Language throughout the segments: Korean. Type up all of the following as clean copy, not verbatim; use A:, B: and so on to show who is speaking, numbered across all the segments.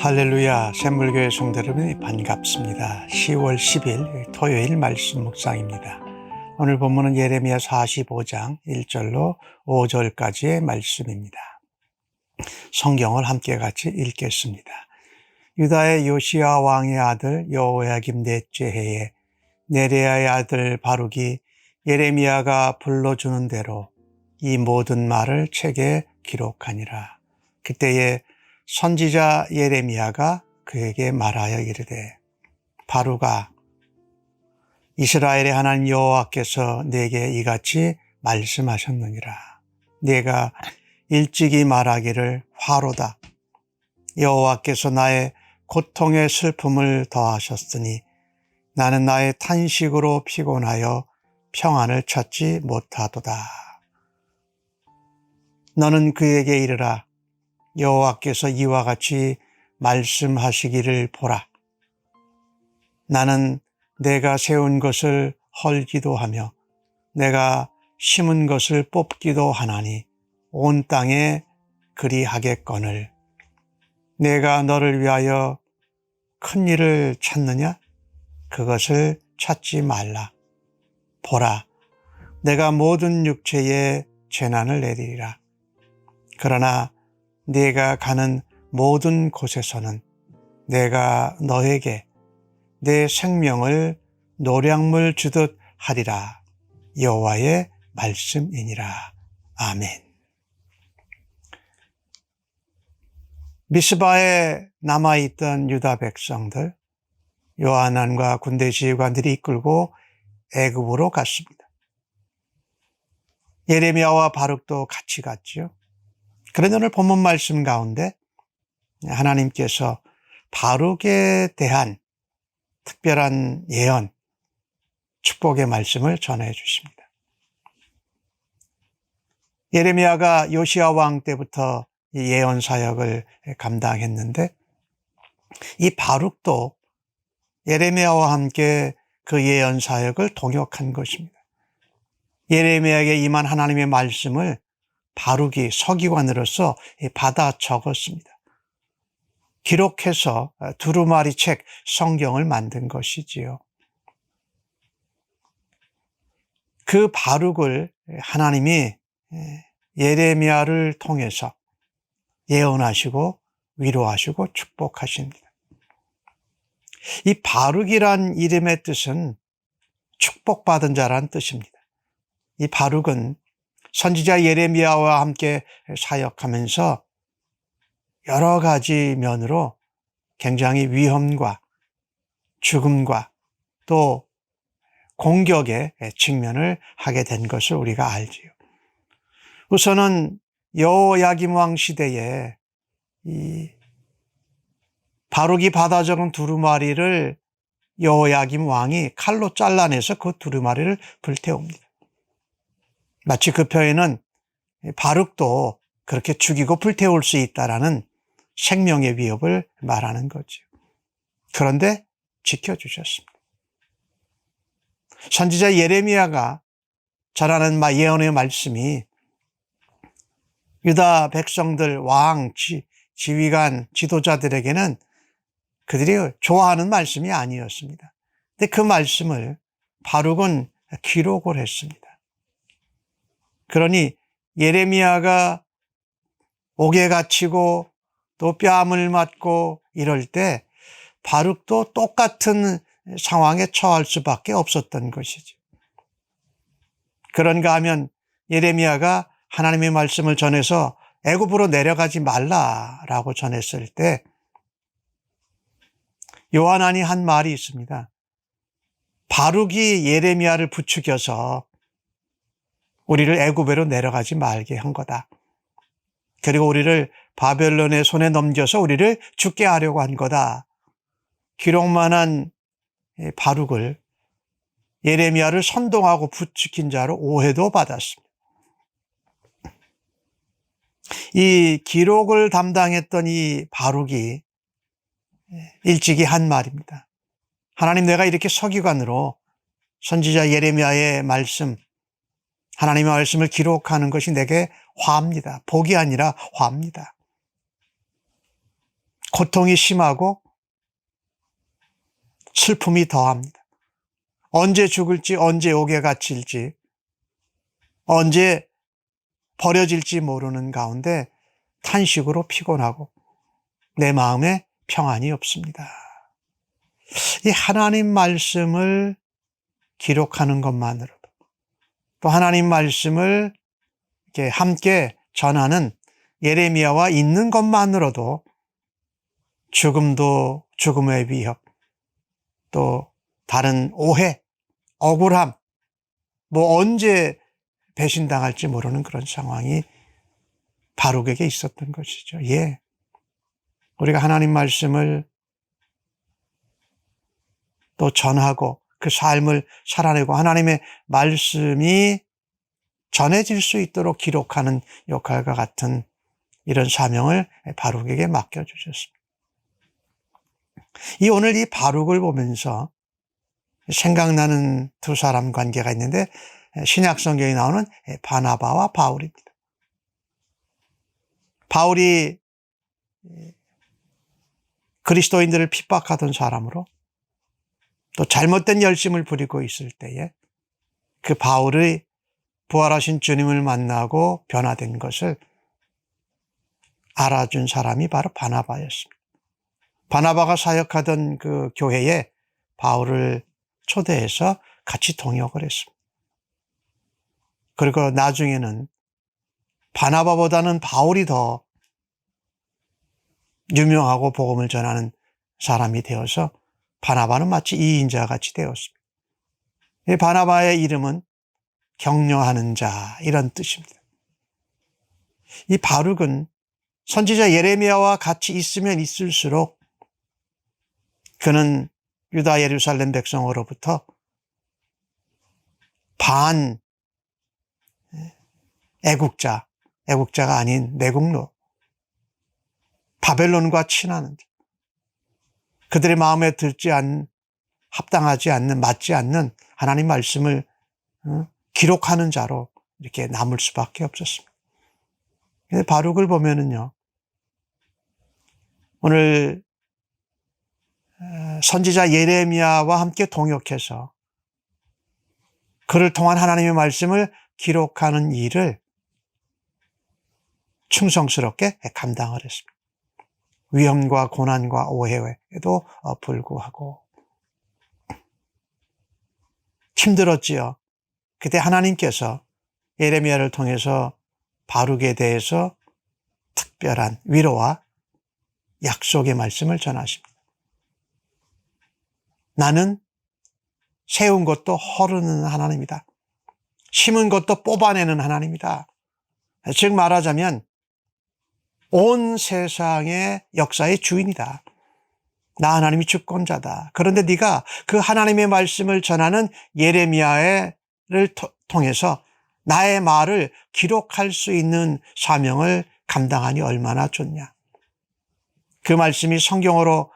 A: 할렐루야, 샘물교회 성도 여러분 반갑습니다. 10월 10일 토요일 말씀 묵상입니다. 오늘 본문은 예레미야 45장 1절로 5절까지의 말씀입니다. 성경을 함께 같이 읽겠습니다. 유다의 요시야 왕의 아들 여호야김 넷째 해에 네레야의 아들 바룩이 예레미야가 불러주는 대로 이 모든 말을 책에 기록하니라. 그때에 선지자 예레미야가 그에게 말하여 이르되, 바룩아, 이스라엘의 하나님 여호와께서 내게 이같이 말씀하셨느니라. 내가 일찍이 말하기를 화로다. 여호와께서 나의 고통의 슬픔을 더하셨으니 나는 나의 탄식으로 피곤하여 평안을 찾지 못하도다. 너는 그에게 이르라. 여호와께서 이와 같이 말씀하시기를 보라. 나는 내가 세운 것을 헐기도 하며 내가 심은 것을 뽑기도 하나니 온 땅에 그리하겠거늘. 내가 너를 위하여 큰 일을 찾느냐? 그것을 찾지 말라. 보라, 내가 모든 육체에 재난을 내리리라. 그러나 네가 가는 모든 곳에서는 내가 너에게 내 생명을 노량물 주듯 하리라. 여호와의 말씀이니라. 아멘. 미스바에 남아있던 유다 백성들, 요하난과 군대 지휘관들이 이끌고 애굽으로 갔습니다. 예레미야와 바룩도 같이 갔지요. 그런데 오늘 본문 말씀 가운데 하나님께서 바룩에 대한 특별한 예언, 축복의 말씀을 전해 주십니다. 예레미야가 요시야 왕 때부터 예언 사역을 감당했는데 이 바룩도 예레미야와 함께 그 예언 사역을 동역한 것입니다. 예레미야에게 임한 하나님의 말씀을 바룩이 서기관으로서 받아 적었습니다. 기록해서 두루마리 책 성경을 만든 것이지요. 그 바룩을 하나님이 예레미야를 통해서 예언하시고 위로하시고 축복하십니다. 이 바룩이란 이름의 뜻은 축복받은 자란 뜻입니다. 이 바룩은 선지자 예레미야와 함께 사역하면서 여러 가지 면으로 굉장히 위험과 죽음과 또 공격의 직면을 하게 된 것을 우리가 알지요. 우선은 여호야김 왕 시대에 이 바룩이 받아 적은 두루마리를 여호야김 왕이 칼로 잘라내서 그 두루마리를 불태웁니다. 마치 그 표현은 바룩도 그렇게 죽이고 불태울 수 있다라는 생명의 위협을 말하는 거죠. 그런데 지켜주셨습니다. 선지자 예레미야가 전하는 예언의 말씀이 유다 백성들, 왕, 지휘관, 지도자들에게는 그들이 좋아하는 말씀이 아니었습니다. 근데 그 말씀을 바룩은 기록을 했습니다. 그러니 예레미야가 옥에 갇히고 또 뺨을 맞고 이럴 때 바룩도 똑같은 상황에 처할 수밖에 없었던 것이죠. 그런가 하면 예레미야가 하나님의 말씀을 전해서 애굽으로 내려가지 말라라고 전했을 때 요하난이 한 말이 있습니다. 바룩이 예레미야를 부추겨서 우리를 애굽으로 내려가지 말게 한 거다. 그리고 우리를 바벨론의 손에 넘겨서 우리를 죽게 하려고 한 거다. 기록만 한 바룩을 예레미야를 선동하고 부추긴 자로 오해도 받았습니다. 이 기록을 담당했던 이 바룩이 일찍이 한 말입니다. 하나님, 내가 이렇게 서기관으로 선지자 예레미야의 말씀, 하나님의 말씀을 기록하는 것이 내게 화합니다. 복이 아니라 화합니다. 고통이 심하고 슬픔이 더합니다. 언제 죽을지, 언제 옥에 갇힐지, 언제 버려질지 모르는 가운데 탄식으로 피곤하고 내 마음에 평안이 없습니다. 이 하나님 말씀을 기록하는 것만으로도, 또 하나님 말씀을 이렇게 함께 전하는 예레미야와 있는 것만으로도 죽음도 죽음의 위협, 또 다른 오해, 억울함, 뭐 언제 배신당할지 모르는 그런 상황이 바룩에게 있었던 것이죠. 예. 우리가 하나님 말씀을 또 전하고 그 삶을 살아내고 하나님의 말씀이 전해질 수 있도록 기록하는 역할과 같은 이런 사명을 바룩에게 맡겨주셨습니다. 오늘 이 바룩을 보면서 생각나는 두 사람 관계가 있는데 신약 성경에 나오는 바나바와 바울입니다. 바울이 그리스도인들을 핍박하던 사람으로 또 잘못된 열심을 부리고 있을 때에 그 바울의 부활하신 주님을 만나고 변화된 것을 알아준 사람이 바로 바나바였습니다. 바나바가 사역하던 그 교회에 바울을 초대해서 같이 동역을 했습니다. 그리고 나중에는 바나바보다는 바울이 더 유명하고 복음을 전하는 사람이 되어서 바나바는 마치 이인자와 같이 되었습니다. 이 바나바의 이름은 격려하는 자, 이런 뜻입니다. 이 바룩은 선지자 예레미야와 같이 있으면 있을수록 그는 유다 예루살렘 백성으로부터 반 애국자가 아닌 내국노, 바벨론과 친하는 자, 그들의 마음에 합당하지 않는, 맞지 않는 하나님 말씀을 기록하는 자로 이렇게 남을 수밖에 없었습니다. 바룩을 보면은요, 오늘 선지자 예레미야와 함께 동역해서 그를 통한 하나님의 말씀을 기록하는 일을 충성스럽게 감당을 했습니다. 위험과 고난과 오해에도 불구하고 힘들었지요. 그때 하나님께서 예레미야를 통해서 바룩에 대해서 특별한 위로와 약속의 말씀을 전하십니다. 나는 세운 것도 허르는 하나님이다. 심은 것도 뽑아내는 하나님이다. 즉 말하자면 온 세상의 역사의 주인이다. 나 하나님이 주권자다. 그런데 네가 그 하나님의 말씀을 전하는 예레미야를 통해서 나의 말을 기록할 수 있는 사명을 감당하니 얼마나 좋냐. 그 말씀이 성경으로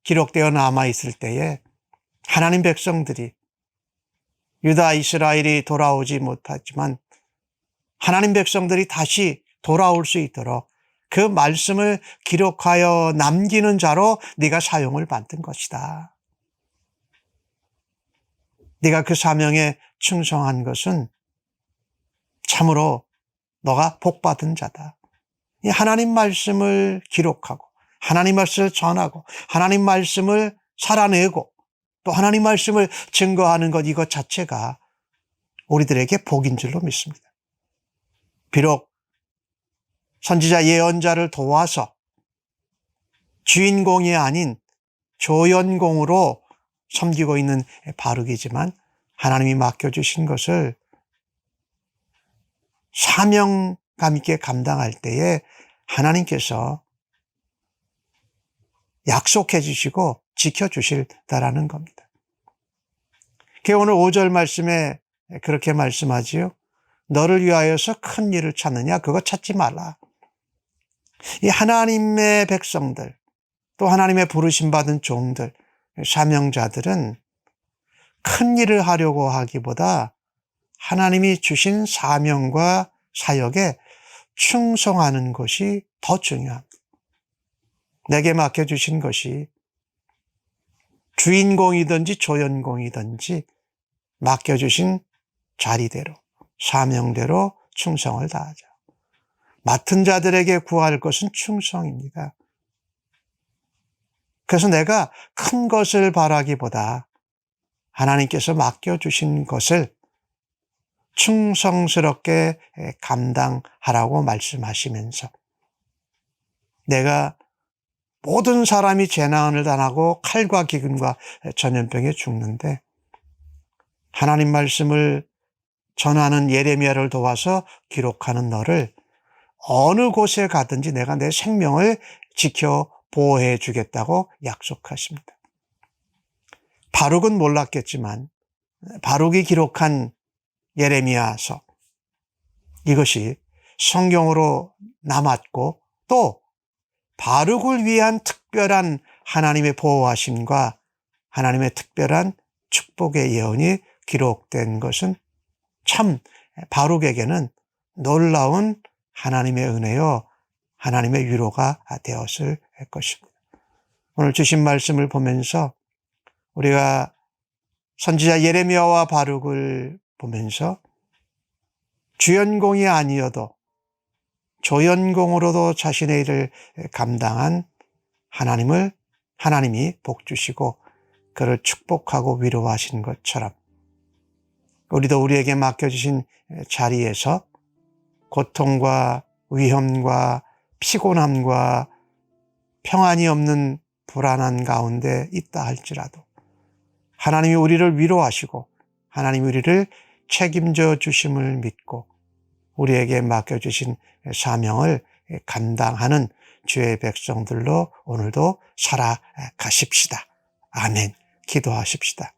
A: 기록되어 남아있을 때에 하나님 백성들이, 유다 이스라엘이 돌아오지 못하지만 하나님 백성들이 다시 돌아올 수 있도록 그 말씀을 기록하여 남기는 자로 네가 사용을 받은 것이다. 네가 그 사명에 충성한 것은 참으로 너가 복받은 자다. 이 하나님 말씀을 기록하고 하나님 말씀을 전하고 하나님 말씀을 살아내고 또 하나님 말씀을 증거하는 것, 이것 자체가 우리들에게 복인 줄로 믿습니다. 비록 선지자 예언자를 도와서 주인공이 아닌 조연공으로 섬기고 있는 바룩이지만 하나님이 맡겨주신 것을 사명감 있게 감당할 때에 하나님께서 약속해 주시고 지켜주실다라는 겁니다. 오늘 5절 말씀에 그렇게 말씀하지요. 너를 위하여서 큰 일을 찾느냐? 그거 찾지 말라. 이 하나님의 백성들, 또 하나님의 부르심받은 종들, 사명자들은 큰 일을 하려고 하기보다 하나님이 주신 사명과 사역에 충성하는 것이 더 중요합니다. 내게 맡겨주신 것이 주인공이든지 조연공이든지 맡겨주신 자리대로, 사명대로 충성을 다하자. 맡은 자들에게 구할 것은 충성입니다. 그래서 내가 큰 것을 바라기보다 하나님께서 맡겨주신 것을 충성스럽게 감당하라고 말씀하시면서 내가 모든 사람이 재난을 당하고 칼과 기근과 전염병에 죽는데 하나님 말씀을 전하는 예레미야를 도와서 기록하는 너를 어느 곳에 가든지 내가 내 생명을 지켜 보호해 주겠다고 약속하십니다. 바룩은 몰랐겠지만 바룩이 기록한 예레미야서, 이것이 성경으로 남았고 또 바룩을 위한 특별한 하나님의 보호하심과 하나님의 특별한 축복의 예언이 기록된 것은 참 바룩에게는 놀라운 하나님의 은혜요, 하나님의 위로가 되었을 것입니다. 오늘 주신 말씀을 보면서 우리가 선지자 예레미야와 바룩을 보면서 주연공이 아니어도 조연공으로도 자신의 일을 감당한 하나님이 복주시고 그를 축복하고 위로하신 것처럼 우리도 우리에게 맡겨주신 자리에서 고통과 위험과 피곤함과 평안이 없는 불안한 가운데 있다 할지라도 하나님이 우리를 위로하시고 하나님이 우리를 책임져 주심을 믿고 우리에게 맡겨주신 사명을 감당하는 주의 백성들로 오늘도 살아가십시다. 아멘. 기도하십시다.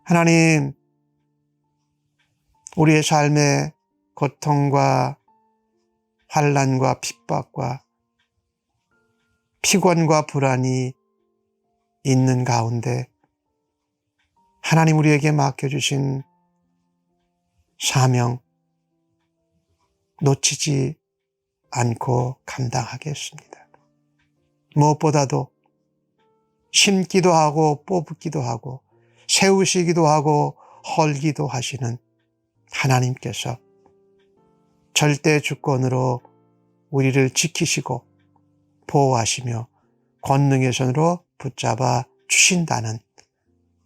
A: 하나님, 우리의 삶에 고통과 환난과 핍박과 피곤과 불안이 있는 가운데 하나님 우리에게 맡겨주신 사명 놓치지 않고 감당하겠습니다. 무엇보다도 심기도 하고 뽑기도 하고 세우시기도 하고 헐기도 하시는 하나님께서 절대 주권으로 우리를 지키시고 보호하시며 권능의 손으로 붙잡아 주신다는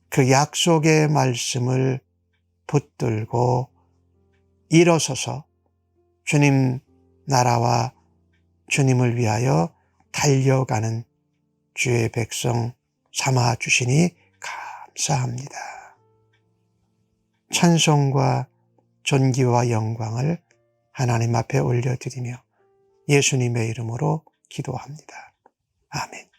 A: 그 약속의 말씀을 붙들고 일어서서 주님 나라와 주님을 위하여 달려가는 주의 백성 삼아 주시니 감사합니다. 찬송과 존귀와 영광을 하나님 앞에 올려드리며 예수님의 이름으로 기도합니다. 아멘.